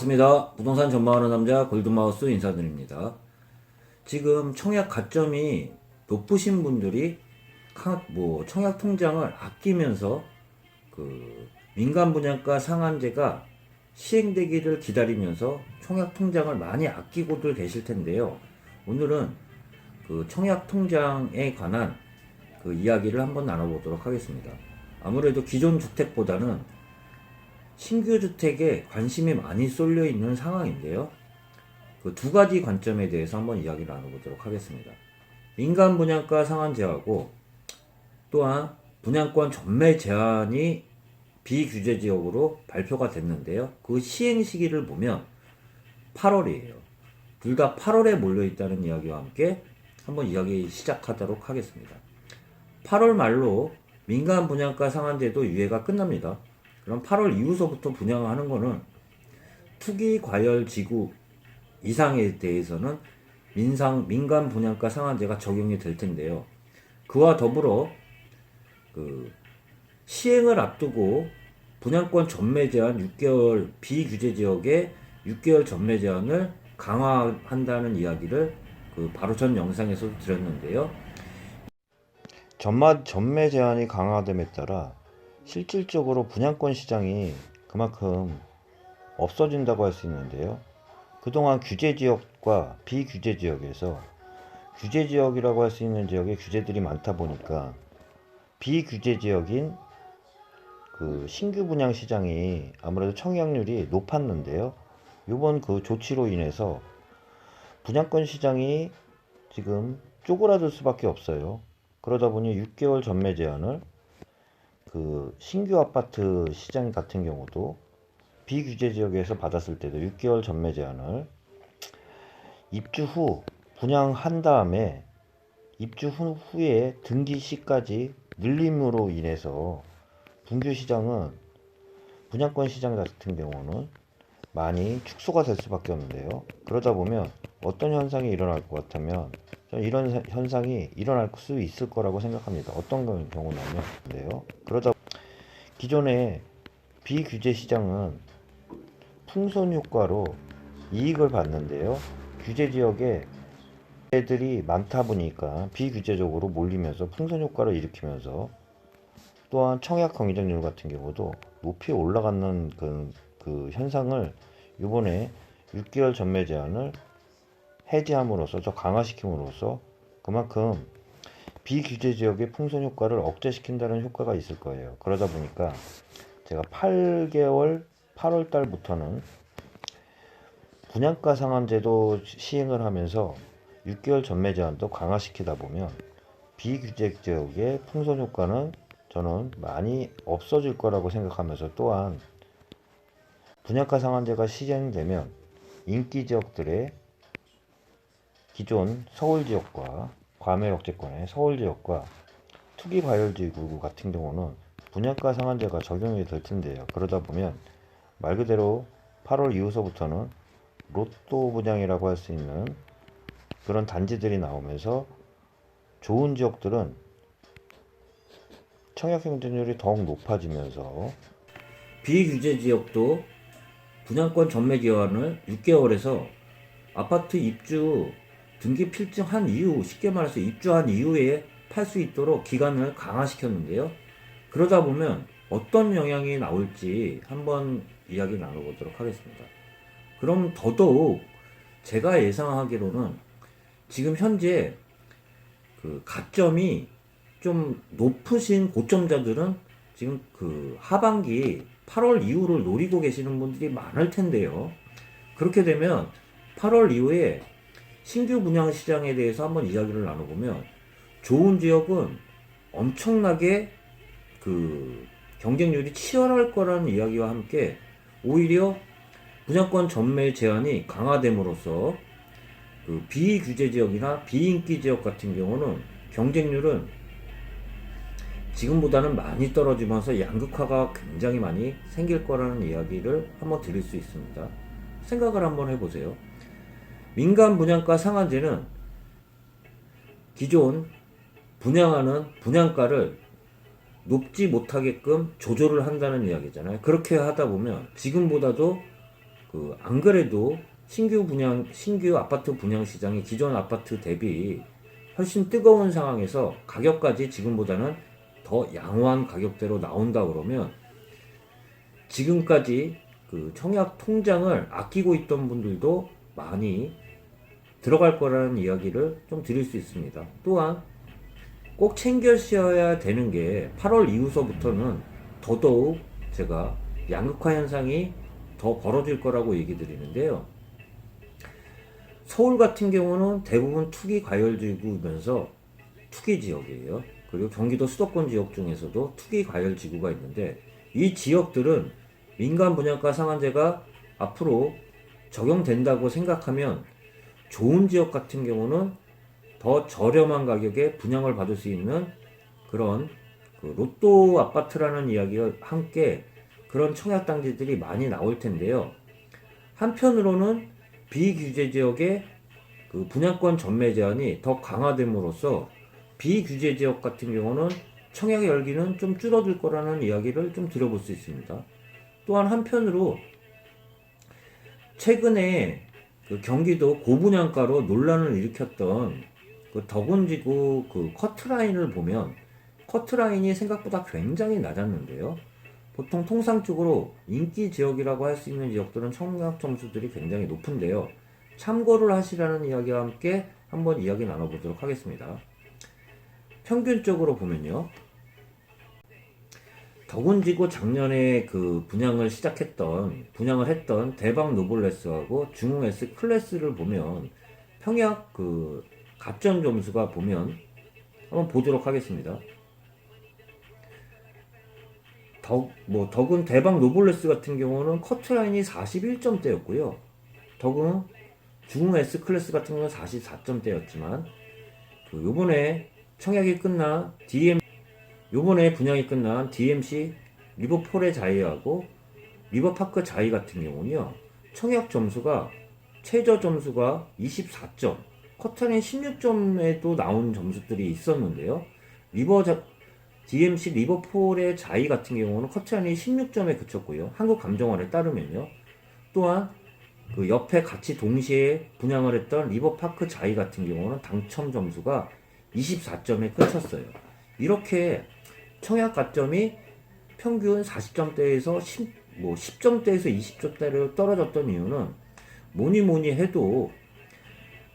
반갑습니다. 부동산 전망하는 남자 골든마우스 인사드립니다. 지금 청약 가점이 높으신 분들이 청약 통장을 아끼면서 민간 분양가 상한제가 시행되기를 기다리면서 청약 통장을 많이 아끼고들 계실 텐데요. 오늘은 청약 통장에 관한 이야기를 한번 나눠보도록 하겠습니다. 아무래도 기존 주택보다는 신규 주택에 관심이 많이 쏠려 있는 상황인데요. 두 가지 관점에 대해서 한번 이야기를 나눠보도록 하겠습니다. 민간 분양가 상한제하고 또한 분양권 전매 제한이 비규제 지역으로 발표가 됐는데요. 그 시행 시기를 보면 8월이에요. 둘 다 8월에 몰려 있다는 이야기와 함께 한번 이야기 시작하도록 하겠습니다. 8월 말로 민간 분양가 상한제도 유예가 끝납니다. 그럼 8월 이후서부터 분양하는 거는 투기 과열 지구 이상에 대해서는 민간 분양가 상한제가 적용이 될 텐데요. 그와 더불어 시행을 앞두고 분양권 전매 제한 6개월 비규제 지역의 6개월 전매 제한을 강화한다는 이야기를 바로 전 영상에서도 드렸는데요. 전매 제한이 강화됨에 따라 실질적으로 분양권 시장이 그만큼 없어진다고 할 수 있는데요. 그동안 규제 지역과 비규제 지역에서 규제 지역이라고 할 수 있는 지역에 규제들이 많다 보니까 비규제 지역인 신규 분양 시장이 아무래도 청약률이 높았는데요. 이번 조치로 인해서 분양권 시장이 지금 쪼그라들 수밖에 없어요. 그러다 보니 6개월 전매 제한을 신규 아파트 시장 같은 경우도 비규제 지역에서 받았을 때도 6개월 전매 제한을 입주 후 분양한 다음에 입주 후에 등기 시까지 늘림으로 인해서 분규 시장은 분양권 시장 같은 경우는 많이 축소가 될 수밖에 없는데요. 그러다 보면 어떤 현상이 일어날 것 같으면 저는 이런 현상이 일어날 수 있을 거라고 생각합니다. 어떤 경우냐면요. 그러다 기존의 비규제 시장은 풍선 효과로 이익을 받는데요. 규제 지역에 애들이 많다 보니까 비규제적으로 몰리면서 풍선 효과를 일으키면서 또한 청약 경쟁률 같은 경우도 높이 올라가는 그 현상을 이번에 6개월 전매 제한을 해제함으로써 더 강화시킴으로써 그만큼 비규제 지역의 풍선 효과를 억제시킨다는 효과가 있을 거예요. 그러다 보니까 제가 8월 달부터는 분양가 상한제도 시행을 하면서 6개월 전매 제한도 강화시키다 보면 비규제 지역의 풍선 효과는 저는 많이 없어질 거라고 생각하면서 또한 분양가 상한제가 시행되면 인기 지역들의 기존 서울 지역과 과밀억제권의 서울 지역과 투기 과열 지구 같은 경우는 분양가 상한제가 적용이 될 텐데요. 그러다 보면 말 그대로 8월 이후서부터는 로또 분양이라고 할 수 있는 그런 단지들이 나오면서 좋은 지역들은 청약 경쟁률이 더욱 높아지면서 비규제 지역도 분양권 전매 기한을 6개월에서 아파트 입주 등기 필증한 이후, 쉽게 말해서 입주한 이후에 팔 수 있도록 기간을 강화시켰는데요. 그러다 보면 어떤 영향이 나올지 한번 이야기 나눠보도록 하겠습니다. 그럼 더더욱 제가 예상하기로는 지금 현재 가점이 좀 높으신 고점자들은 지금 하반기 8월 이후를 노리고 계시는 분들이 많을 텐데요. 그렇게 되면 8월 이후에 신규 분양 시장에 대해서 한번 이야기를 나눠보면 좋은 지역은 엄청나게 경쟁률이 치열할 거라는 이야기와 함께 오히려 분양권 전매 제한이 강화됨으로써 비규제 지역이나 비인기 지역 같은 경우는 경쟁률은 지금보다는 많이 떨어지면서 양극화가 굉장히 많이 생길 거라는 이야기를 한번 드릴 수 있습니다. 생각을 한번 해보세요. 민간 분양가 상한제는 기존 분양하는 분양가를 높지 못하게끔 조절을 한다는 이야기잖아요. 그렇게 하다 보면 지금보다도 안 그래도 신규 아파트 분양 시장이 기존 아파트 대비 훨씬 뜨거운 상황에서 가격까지 지금보다는 더 양호한 가격대로 나온다 그러면 지금까지 그 청약 통장을 아끼고 있던 분들도 많이 들어갈 거라는 이야기를 좀 드릴 수 있습니다. 또한 꼭 챙겨셔야 되는 게 8월 이후서부터는 더더욱 제가 양극화 현상이 더 벌어질 거라고 얘기 드리는데요. 서울 같은 경우는 대부분 투기 과열지구면서 투기 지역이에요. 그리고 경기도 수도권 지역 중에서도 투기 과열지구가 있는데 이 지역들은 민간 분양가 상한제가 앞으로 적용된다고 생각하면 좋은 지역 같은 경우는 더 저렴한 가격에 분양을 받을 수 있는 그런 로또 아파트라는 이야기와 함께 그런 청약 단지들이 많이 나올 텐데요. 한편으로는 비규제 지역의 그 분양권 전매 제한이 더 강화됨으로써 비규제 지역 같은 경우는 청약 열기는 좀 줄어들 거라는 이야기를 좀 들어볼 수 있습니다. 또한 한편으로 최근에 그 경기도 고분양가로 논란을 일으켰던 그 덕운지구 그 커트라인을 보면 커트라인이 생각보다 굉장히 낮았는데요. 보통 통상적으로 인기 지역이라고 할 수 있는 지역들은 청약 점수들이 굉장히 높은데요. 참고를 하시라는 이야기와 함께 한번 이야기 나눠보도록 하겠습니다. 평균적으로 보면요. 덕운지구 작년에 그 분양을 했던 대박 노블레스하고 중흥 S 클래스를 보면 평약 그 가점 점수가 보면 한번 보도록 하겠습니다. 덕은 대박 노블레스 같은 경우는 커트라인이 41점대였고요. 덕은 중흥 S 클래스 같은 경우는 44점대였지만 요번에 분양이 끝난 DMC 리버폴의 자이하고 리버파크 자이 같은 경우는요. 청약 점수가 최저 점수가 24점, 커트라인 16점에도 나온 점수들이 있었는데요. DMC 리버폴의 자이 같은 경우는 커트라인이 16점에 그쳤고요. 한국감정원에 따르면요. 또한 그 옆에 같이 동시에 분양을 했던 리버파크 자이 같은 경우는 당첨 점수가 24점에 그쳤어요. 이렇게 청약 가점이 평균 40점대에서 10점대에서 20점대로 떨어졌던 이유는 뭐니 해도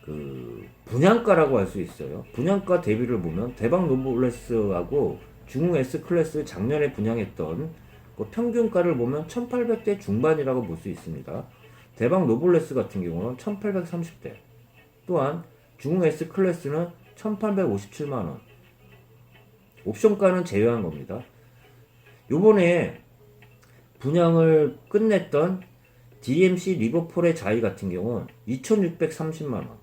그 분양가라고 할 수 있어요. 분양가 대비를 보면 대박 노블레스하고 중흥 S 클래스 작년에 분양했던 그 평균가를 보면 1800대 중반이라고 볼 수 있습니다. 대박 노블레스 같은 경우는 1830대, 또한 중흥 S 클래스는 1857만원, 옵션가는 제외한 겁니다. 요번에 분양을 끝냈던 DMC 리버폴의 자이 같은 경우는 2630만원,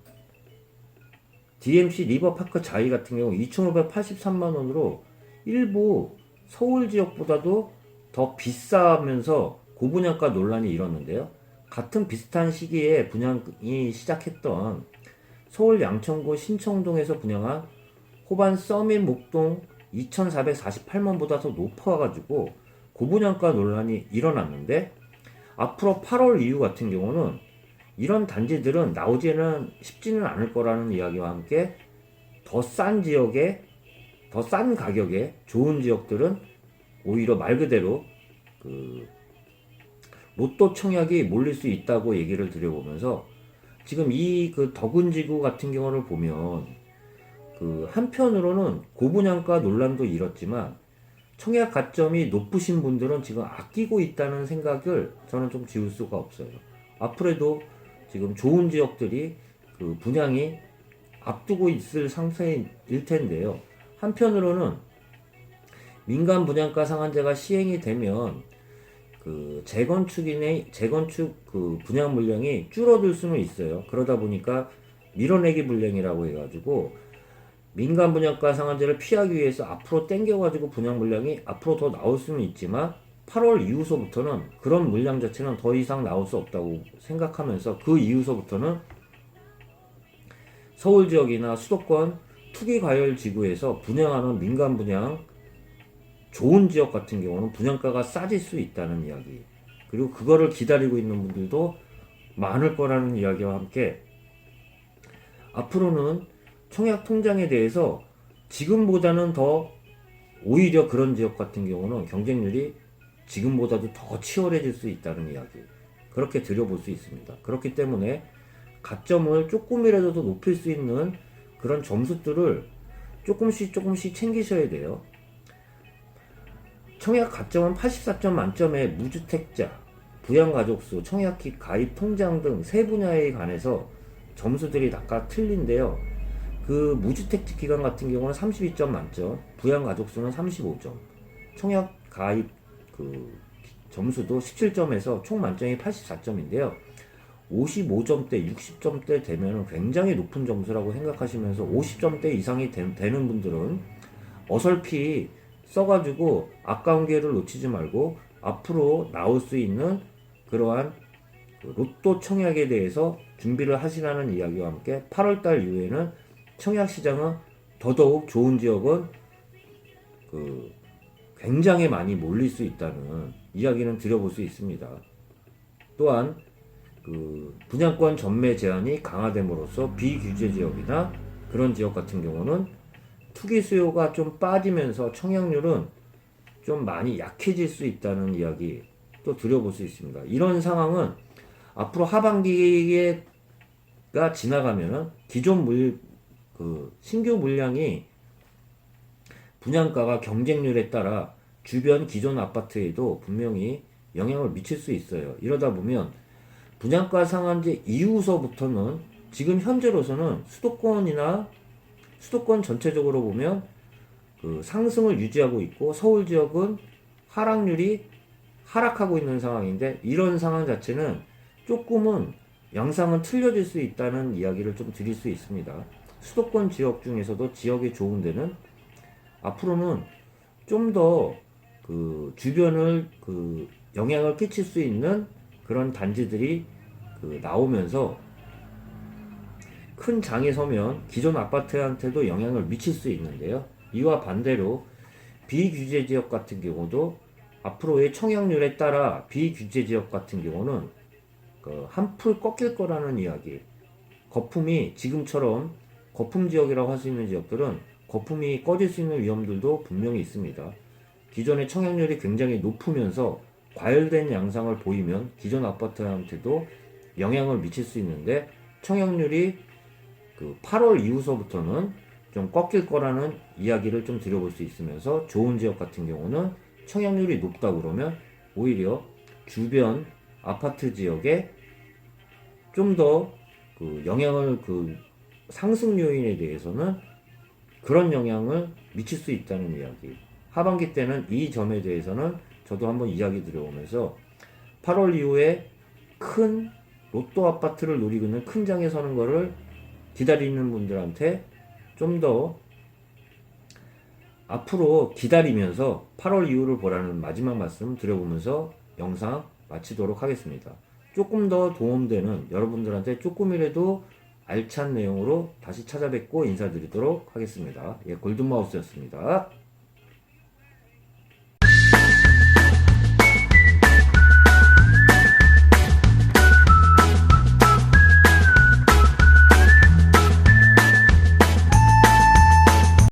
DMC 리버파크 자이 같은 경우 2583만원으로 일부 서울 지역보다도 더 비싸면서 고분양가 논란이 일었는데요. 같은 비슷한 시기에 분양이 시작했던 서울 양천구 신청동에서 분양한 호반 서밋 목동 2448만보다 더 높아가지고 고분양가 논란이 일어났는데 앞으로 8월 이후 같은 경우는 이런 단지들은 나오지는 쉽지는 않을 거라는 이야기와 함께 더 싼 지역에 더 싼 가격에 좋은 지역들은 오히려 말 그대로 그 로또 청약이 몰릴 수 있다고 얘기를 드려보면서 지금 이 그 덕운지구 같은 경우를 보면 그 한편으로는 고분양가 논란도 일었지만 청약 가점이 높으신 분들은 지금 아끼고 있다는 생각을 저는 좀 지울 수가 없어요. 앞으로도 지금 좋은 지역들이 그 분양이 앞두고 있을 상태일 텐데요. 한편으로는 민간 분양가 상한제가 시행이 되면 그 재건축 그 분양 물량이 줄어들 수는 있어요. 그러다 보니까 밀어내기 물량이라고 해가지고 민간 분양가 상한제를 피하기 위해서 앞으로 땡겨가지고 분양 물량이 앞으로 더 나올 수는 있지만 8월 이후서부터는 그런 물량 자체는 더 이상 나올 수 없다고 생각하면서 그 이후서부터는 서울 지역이나 수도권 투기 과열 지구에서 분양하는 민간 분양 좋은 지역 같은 경우는 분양가가 싸질 수 있다는 이야기. 그리고 그거를 기다리고 있는 분들도 많을 거라는 이야기와 함께 앞으로는 청약 통장에 대해서 지금보다는 더 오히려 그런 지역 같은 경우는 경쟁률이 지금보다도 더 치열해질 수 있다는 이야기, 그렇게 들여볼 수 있습니다. 그렇기 때문에 가점을 조금이라도 더 높일 수 있는 그런 점수들을 조금씩 챙기셔야 돼요. 청약 가점은 84점 만점에 무주택자, 부양가족수, 청약기 가입 통장 등 세 분야에 관해서 점수들이 각각 틀린데요. 그 무주택 기간 같은 경우는 32점 만점, 부양가족수는 35점, 청약 가입 그 점수도 17점에서 총 만점이 84점인데요. 55점대, 60점대 되면 굉장히 높은 점수라고 생각하시면서 50점대 이상이 되는 분들은 어설피 써가지고 아까운 기회를 놓치지 말고 앞으로 나올 수 있는 그러한 그 로또 청약에 대해서 준비를 하시라는 이야기와 함께 8월달 이후에는 청약 시장은 더더욱 좋은 지역은 그 굉장히 많이 몰릴 수 있다는 이야기는 드려볼 수 있습니다. 또한 그 분양권 전매 제한이 강화됨으로써 비규제 지역이나 그런 지역 같은 경우는 투기 수요가 좀 빠지면서 청약률은 좀 많이 약해질 수 있다는 이야기 또 드려볼 수 있습니다. 이런 상황은 앞으로 하반기가 지나가면 기존 신규 물량이 분양가가 경쟁률에 따라 주변 기존 아파트에도 분명히 영향을 미칠 수 있어요. 이러다 보면 분양가 상한제 이후서부터는 지금 현재로서는 수도권 전체적으로 보면 그 상승을 유지하고 있고 서울 지역은 하락률이 하락하고 있는 상황인데, 이런 상황 자체는 조금은 양상은 틀려질 수 있다는 이야기를 좀 드릴 수 있습니다. 수도권 지역 중에서도 지역이 좋은 데는 앞으로는 좀 더 그 주변을 그 영향을 끼칠 수 있는 그런 단지들이 그 나오면서 큰 장에 서면 기존 아파트한테도 영향을 미칠 수 있는데요. 이와 반대로 비규제 지역 같은 경우도 앞으로의 청약률에 따라 비규제 지역 같은 경우는 그 한풀 꺾일 거라는 이야기. 거품이 지금처럼 거품 지역이라고 할 수 있는 지역들은 거품이 꺼질 수 있는 위험들도 분명히 있습니다. 기존의 청약률이 굉장히 높으면서 과열된 양상을 보이면 기존 아파트한테도 영향을 미칠 수 있는데, 청약률이 그 8월 이후서부터는 좀 꺾일 거라는 이야기를 좀 드려볼 수 있으면서, 좋은 지역 같은 경우는 청약률이 높다 그러면 오히려 주변 아파트 지역에 좀 더 그 영향을 그 상승 요인에 대해서는 그런 영향을 미칠 수 있다는 이야기. 하반기 때는 이 점에 대해서는 저도 한번 이야기 드려오면서 8월 이후에 큰 로또 아파트를 노리고 있는 큰 장에 서는 거를 기다리는 분들한테 좀 더 앞으로 기다리면서 8월 이후를 보라는 마지막 말씀 드려보면서 영상 마치도록 하겠습니다. 조금 더 도움되는, 여러분들한테 조금이라도 알찬 내용으로 다시 찾아뵙고 인사드리도록 하겠습니다. 골든마우스였습니다.